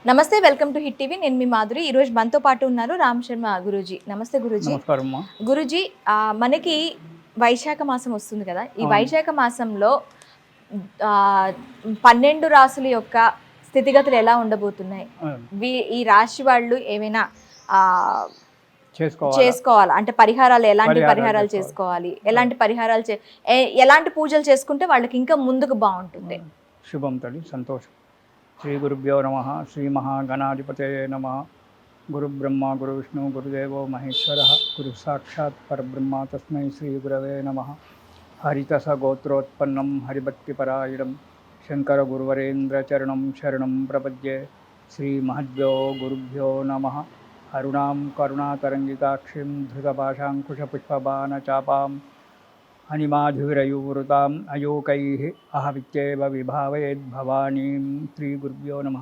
నమస్తే, welcome to hit TV. నేను మీ మాధురి. ఈరోజు మనతో పాటు ఉన్నారు రామ్ శర్మ గురూజీ. నమస్తే గురూజీ. గురూజీ, మనకి వైశాఖ మాసం వస్తుంది కదా, ఈ వైశాఖ మాసంలో 12 రాసుల యొక్క స్థితిగతులు ఎలా ఉండబోతున్నాయి? ఈ రాశి వాళ్ళు ఏమైనా చేసుకోవాలి అంటే పరిహారాలు, ఎలాంటి పరిహారాలు చేసుకోవాలి, ఎలాంటి పరిహారాలు ఎలాంటి పూజలు చేసుకుంటే వాళ్ళకి ఇంకా ముందుకు బాగుంటుంది? శుభం తల్లి, సంతోషం. శ్రీ గురుభ్యో నమ. శ్రీ మహాగణాధిపతయే నమ. గురు బ్రహ్మ గురు విష్ణు గురుదేవో మహేశ్వర గురు సాక్షాత్ పరబ్రహ్మ తస్మై శ్రీ గురవే నమ. హరితస గోత్రోత్పన్నం హరిభక్తిపరాయణం శంకర గురువరేంద్ర చరణం శరణం ప్రపద్యే. శ్రీ మహద్భ్యో గురుభ్యో నమ. అరుణాం కరుణాతరంగితాక్షిం ధృతపాశాంకుశపుష్పబాణ చాపాం అనిమాధురయూవృతాం అయోకైః అహమిత్యేవ విభావయేద్భవానీం. శ్రీ గురుభ్యో నమ.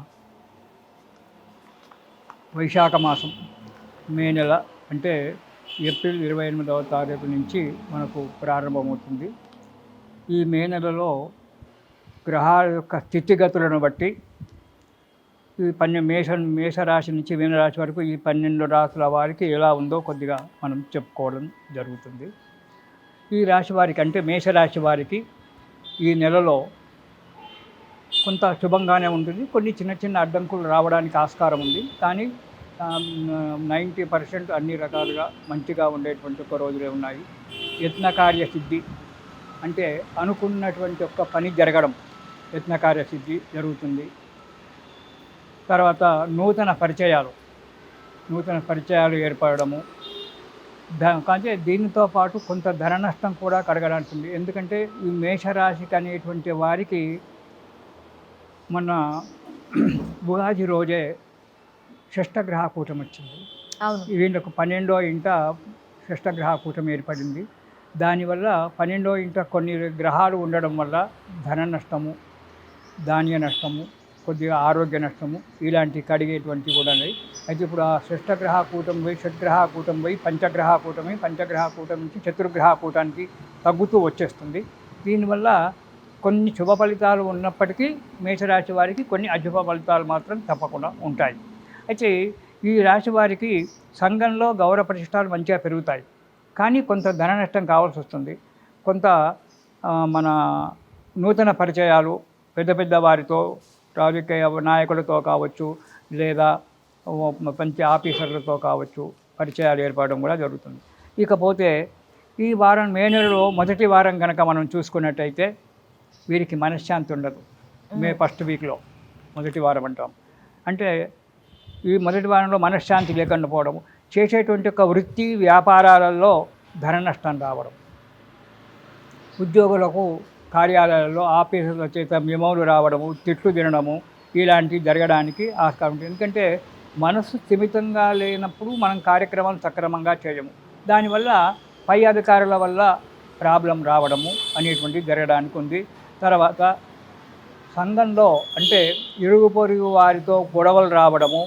వైశాఖ మాసం మే నెల అంటే ఏప్రిల్ 28వ తారీఖు నుంచి మనకు ప్రారంభమవుతుంది. ఈ మే నెలలో గ్రహాల యొక్క స్థితిగతులను బట్టి ఈ మేషరాశి నుంచి మీనరాశి వరకు ఈ 12 రాశుల వారికి ఎలా ఉందో కొద్దిగా మనం చెప్పుకోవడం జరుగుతుంది. ఈ రాశి వారికి అంటే మేషరాశి వారికి ఈ నెలలో కొంత శుభంగానే ఉంటుంది. కొన్ని చిన్న చిన్న అడ్డంకులు రావడానికి ఆస్కారం ఉంది, కానీ 90% అన్ని రకాలుగా మంచిగా ఉండేటువంటి ఒక రోజులే ఉన్నాయి. యత్నకార్య సిద్ధి అంటే అనుకున్నటువంటి ఒక పని జరగడం, యత్నకార్య సిద్ధి జరుగుతుంది. తర్వాత నూతన పరిచయాలు ఏర్పడము. కానీ దీనితో పాటు కొంత ధన నష్టం కూడా కలగడానికి ఉంది. ఎందుకంటే ఈ మేషరాశికి అనేటువంటి వారికి మొన్న ఉగాది రోజే షష్టగ్రహ కూటమి వచ్చింది. వీళ్ళకు 12వ ఇంట షష్టగ్రహ కూటమి ఏర్పడింది. దానివల్ల 12వ ఇంట కొన్ని గ్రహాలు ఉండడం వల్ల ధన నష్టము, ధాన్య నష్టము, కొద్దిగా ఆరోగ్య నష్టము ఇలాంటివి కడిగేటువంటివి కూడా ఉన్నాయి. అయితే ఇప్పుడు ఆ షష్టగ్రహ కూటమి పోయి షడ్గ్రహ కూటమి పోయి పంచగ్రహ కూటమి నుంచి చతుర్గ్రహ కూటానికి తగ్గుతూ వచ్చేస్తుంది. దీనివల్ల కొన్ని శుభ ఫలితాలు ఉన్నప్పటికీ మేషరాశి వారికి కొన్ని అశుభ ఫలితాలు మాత్రం తప్పకుండా ఉంటాయి. అయితే ఈ రాశి వారికి సంఘంలో గౌరవ ప్రతిష్టాలు మంచిగా పెరుగుతాయి, కానీ కొంత ధన నష్టం కావాల్సి వస్తుంది. కొంత మన నూతన పరిచయాలు పెద్ద వారితో, రాజకీయ నాయకులతో కావచ్చు, లేదా పంచ ఆఫీసర్లతో కావచ్చు పరిచయాలు ఏర్పడడం కూడా జరుగుతుంది. ఇకపోతే ఈ వారం మే నెలలో మొదటి వారం కనుక మనం చూసుకున్నట్టయితే వీరికి మనశ్శాంతి ఉండదు. మే ఫస్ట్ వీక్లో మొదటి వారం అంటాం. అంటే ఈ మొదటి వారంలో మనశ్శాంతి లేకుండా పోవడం, చేసేటువంటి ఒక వృత్తి వ్యాపారాలలో ధన నష్టం రావడం, ఉద్యోగులకు కార్యాలయాల్లో ఆఫీసుల చేత మెమోలు రావడము, తిట్లు తినడము ఇలాంటివి జరగడానికి ఆస్కారం ఉంటుంది. ఎందుకంటే మనసు స్థిమితంగా లేనప్పుడు మనం కార్యక్రమాలు సక్రమంగా చేయము. దానివల్ల పై అధికారుల వల్ల ప్రాబ్లం రావడము అనేటువంటిది జరగడానికి ఉంది. తర్వాత సంఘంలో అంటే ఇరుగు పొరుగు వారితో గొడవలు రావడము,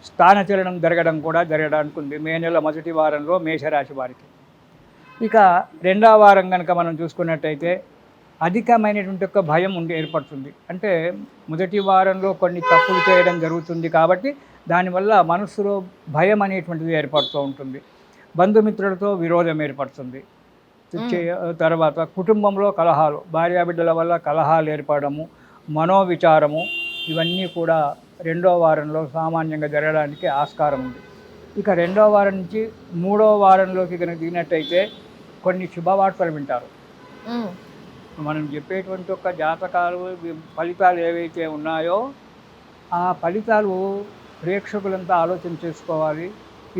స్థానచలనం జరగడం కూడా జరగడానికి ఉంది మే నెల మొదటి వారంలో మేషరాశి వారికి. ఇక రెండవ వారం కనుక మనం చూసుకున్నట్టయితే అధికమైనటువంటి ఒక భయం ఏర్పడుతుంది. అంటే మొదటి వారంలో కొన్ని తప్పులు చేయడం జరుగుతుంది కాబట్టి దానివల్ల మనసులో భయం అనేటువంటిది ఏర్పడుతూ ఉంటుంది. బంధుమిత్రులతో విరోధం ఏర్పడుతుంది. తర్వాత కుటుంబంలో కలహాలు, భార్యాబిడ్డల వల్ల కలహాలు ఏర్పడము, మనోవిచారము ఇవన్నీ కూడా రెండవ వారంలో సామాన్యంగా జరగడానికి ఆస్కారం ఉంది. ఇక రెండవ వారం నుంచి మూడవ వారంలోకి కనుక దిగినట్టయితే కొన్ని శుభవార్తలు వింటారు. మనం చెప్పేటువంటి ఒక జాతకాలు ఫలితాలు ఏవైతే ఉన్నాయో ఆ ఫలితాలు ప్రేక్షకులంతా ఆలోచన చేసుకోవాలి.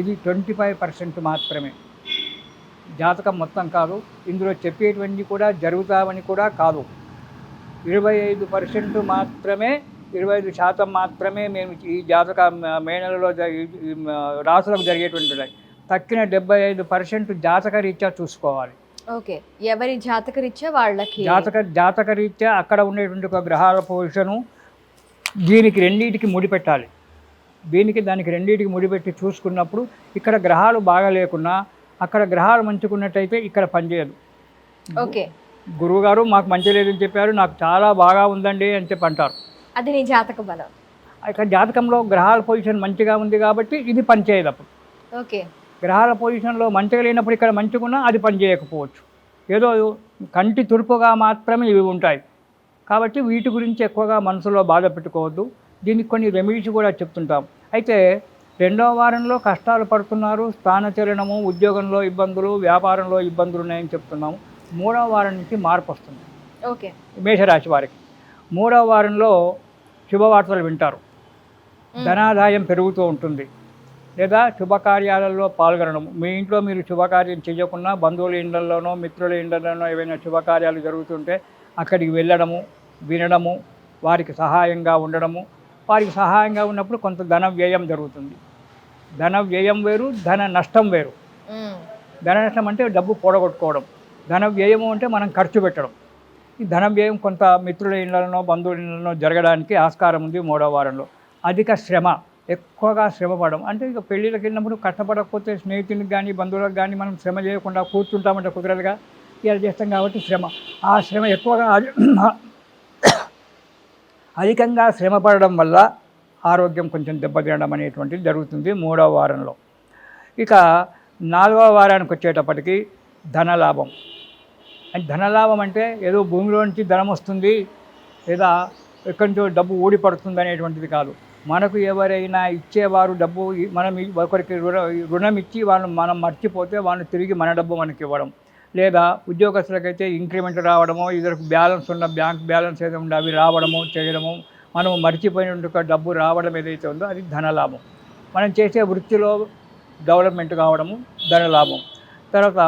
ఇది 25% మాత్రమే, జాతకం మొత్తం కాదు. ఇందులో చెప్పేటువంటి కూడా జరుగుతామని కూడా కాదు. 25% మాత్రమే, 25% మాత్రమే మేము ఈ జాతక మేనలలో రాసులకు జరిగేటువంటి. తక్కిన 75% జాతక రీత్యా చూసుకోవాలి. ఓకే, ఎవరి జాతకరీత్యా వాళ్ళకి జాతకరీత్యా అక్కడ ఉండేటువంటి ఒక గ్రహాల పొజిషను దీనికి రెండింటికి ముడిపెట్టాలి. దానికి రెండింటికి ముడిపెట్టి చూసుకున్నప్పుడు ఇక్కడ గ్రహాలు బాగా లేకున్నా అక్కడ గ్రహాలు మంచుకున్నట్టయితే ఇక్కడ పనిచేయదు. ఓకే, గురువుగారు మాకు మంచి లేదని చెప్పారు, నాకు చాలా బాగా ఉందండి అని చెప్పి అంటారు. అది నీ జాతక బలం. ఇక జాతకంలో గ్రహాల పొజిషన్ మంచిగా ఉంది కాబట్టి ఇది పనిచేయదు. అప్పుడు ఓకే. గ్రహాల పొజిషన్లో మంచిగా లేనప్పుడు ఇక్కడ మంచిగా ఉన్నా అది పనిచేయకపోవచ్చు. ఏదో కంటి తురుపుగా మాత్రమే ఇవి ఉంటాయి. కాబట్టి వీటి గురించి ఎక్కువగా మనసులో బాధ పెట్టుకోవద్దు. దీనికి కొన్ని రెమెడీస్ కూడా చెప్తుంటాం. అయితే 2వ వారంలో కష్టాలు పడుతున్నారు, స్థానచలనము, ఉద్యోగంలో ఇబ్బందులు, వ్యాపారంలో ఇబ్బందులు ఉన్నాయని చెప్తున్నాము. 3వ వారం నుంచి మార్పు వస్తుంది ఓకే. మేషరాశి వారికి. 3వ వారంలో శుభవార్తలు వింటారు, ధనాదాయం పెరుగుతూ ఉంటుంది, లేదా శుభకార్యాలలో పాల్గొనడం. మీ ఇంట్లో మీరు శుభకార్యం చేయకుండా బంధువుల ఇళ్లలోనో మిత్రుల ఇళ్లలోనో ఏవైనా శుభకార్యాలు జరుగుతుంటే అక్కడికి వెళ్ళడము, వినడము, వారికి సహాయంగా ఉండడము. వారికి సహాయంగా ఉన్నప్పుడు కొంత ధన వ్యయం జరుగుతుంది. ధన వ్యయం వేరు, ధన నష్టం వేరు. ధన నష్టం అంటే డబ్బు పోడగొట్టుకోవడం, ధన వ్యయము అంటే మనం ఖర్చు పెట్టడం. ఈ ధన వ్యయం కొంత మిత్రుల ఇళ్లలోనో బంధువుల ఇళ్లలోనో జరగడానికి ఆస్కారం ఉంది 3వ వారంలో. అధిక శ్రమ, ఎక్కువగా శ్రమ పడడం అంటే ఇక పెళ్ళిళ్ళకి వెళ్ళినప్పుడు కష్టపడకపోతే స్నేహితునికి కానీ బంధువులకు కానీ మనం శ్రమ చేయకుండా కూర్చుంటామంటే కుదరదుగా. ఇలా చేస్తాం కాబట్టి శ్రమ, ఆ శ్రమ ఎక్కువగా అధికంగా శ్రమ పడడం వల్ల ఆరోగ్యం కొంచెం దెబ్బతినడం అనేటువంటిది జరుగుతుంది 3వ వారంలో. ఇక 4వ వారానికి వచ్చేటప్పటికి ధనలాభం. ధనలాభం అంటే ఏదో భూమిలో నుంచి ధనం వస్తుంది లేదా ఎక్కడి నుంచో డబ్బు ఊడిపడుతుంది అనేటువంటిది కాదు. మనకు ఎవరైనా ఇచ్చేవారు డబ్బు మనం ఒకరికి రుణం ఇచ్చి మనం మర్చిపోతే వాళ్ళు తిరిగి మన డబ్బు మనకి ఇవ్వడం, లేదా ఉద్యోగస్తులకైతే ఇంక్రిమెంట్ రావడమో, ఇద్దరికి బ్యాలెన్స్ ఉన్న బ్యాంక్ బ్యాలెన్స్ ఏదో ఉందో అవి రావడము చేయడము, మనము మర్చిపోయిన డబ్బు రావడం ఏదైతే ఉందో అది ధనలాభం. మనం చేసే వృత్తిలో డెవలప్మెంట్ కావడము ధనలాభం. తర్వాత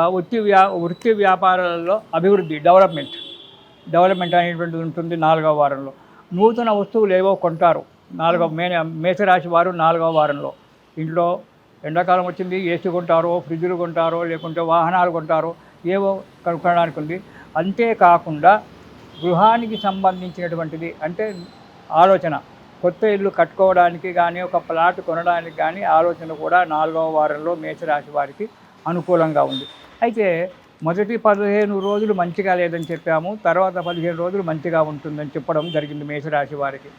వృత్తి వ్యాపారాలలో అభివృద్ధి, డెవలప్మెంట్ అనేటువంటిది ఉంటుంది 4వ వారంలో. నూతన వస్తువులు ఏవో కొంటారు మేషరాశి వారు 4వ వారంలో. ఇంట్లో ఎండాకాలం వచ్చింది, ఏసీ కొంటారో, ఫ్రిడ్జ్లు కొంటారో, లేకుంటే వాహనాలు కొంటారో, ఏవో కొనడానికి ఉంది. అంతేకాకుండా గృహానికి సంబంధించినటువంటిది అంటే ఆలోచన, కొత్త ఇల్లు కట్టుకోవడానికి కానీ ఒక ప్లాట్ కొనడానికి కానీ ఆలోచన కూడా 4వ వారంలో మేషరాశి వారికి అనుకూలంగా ఉంది. అయితే మొదటి 15 రోజులు మంచిగా లేదని చెప్పాము, తర్వాత 15 రోజులు మంచిగా ఉంటుందని చెప్పడం జరిగింది మేషరాశి వారికి.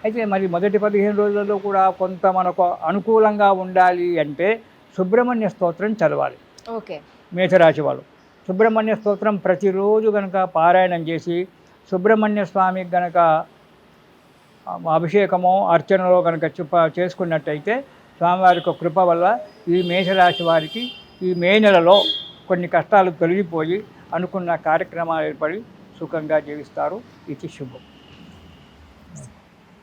అయితే మరి మొదటి 15 రోజులలో కూడా కొంత మనకు అనుకూలంగా ఉండాలి అంటే సుబ్రహ్మణ్య స్తోత్రం చదవాలి. ఓకే. మేషరాశి వాళ్ళు సుబ్రహ్మణ్య స్తోత్రం ప్రతిరోజు కనుక పారాయణం చేసి సుబ్రహ్మణ్య స్వామికి కనుక అభిషేకమో అర్చనలో కనుక చేసుకున్నట్టయితే స్వామివారి యొక్క కృప వల్ల ఈ మేషరాశి వారికి ఈ మే నెలలో కొన్ని కష్టాలు తొలగిపోయి అనుకున్న కార్యక్రమాలు ఏర్పడి సుఖంగా జీవిస్తారు. ఇది శుభం.